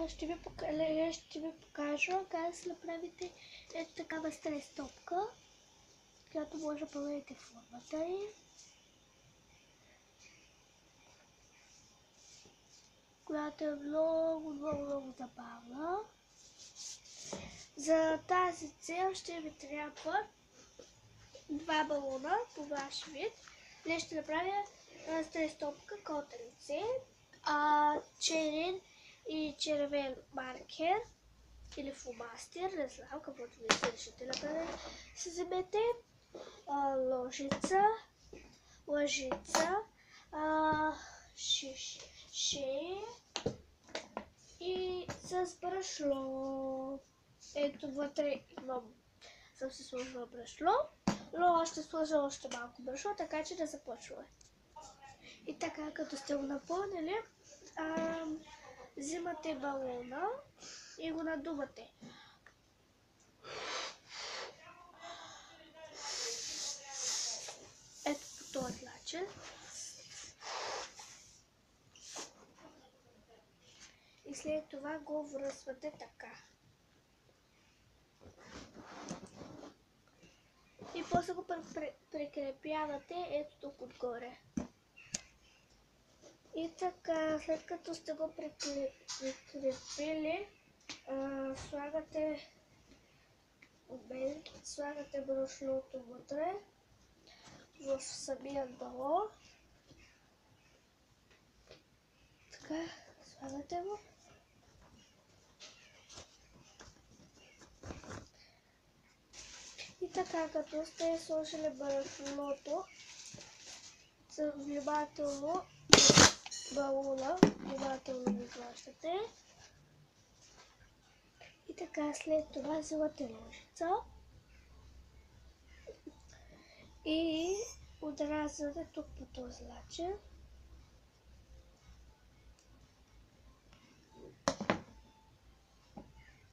ще ви покажа как се направите ето такава стрес топка, която може да промените формата ѝ, която е много забавна. За тази цел ще ви трябва 2 балона по ваш вид. Днес ще направя стрес топка котенце, черен и червен маркер или фломастер, не знам каквото ви се решите да се вземете, лъжица, шише и с брашло. Ето вътре съм си сложила брашло, но ще сложа още малко брашло, така че да започваме. И така, като сте го напълнили, взимате балона и го надувате. Ето по този начин. И след това го връзвате така. И после го прикрепявате ето тук отгоре. И така, след като сте го прикрепили, слагате брашлото вътре в самия балон. Така, слагате го. И така, като сте сложили брашлото, внимателно балона, внимателно го хващате. И така, след това взимате ножица и отразвате тук по този начин.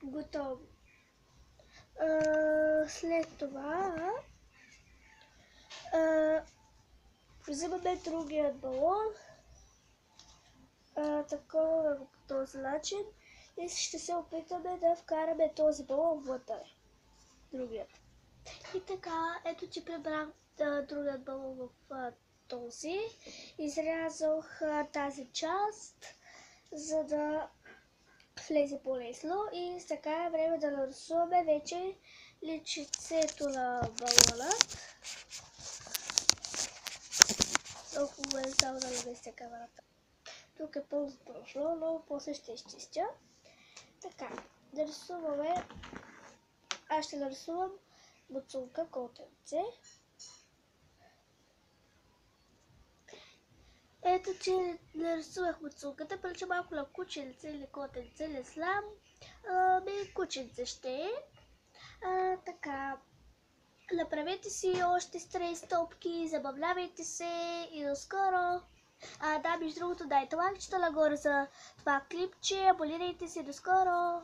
Готово. След това взимаме другият балон, такова по този начин и ще се опитаме да вкараме този балон вътре. Другият. И така, ето че прибрах другият балон в този. Изрязах тази част, за да влезе по-лесно и така е време да нарисуваме вече личицето на балона. Много хубаво е само да навесте камерата. Тук е пълно прошло, но после ще изчистя. Така, да рисуваме. Аз ще нарисувам буцулка котенце. Ето, че нарисувах буцулката, прилича малко на кученце или котенце, не знам. Кученце ще е. Така, направете си още стрес топки, забавлявайте се и до скоро! Да, между другото, дайте лайкчета нагоре за това клипче, абонирайте се, до скоро!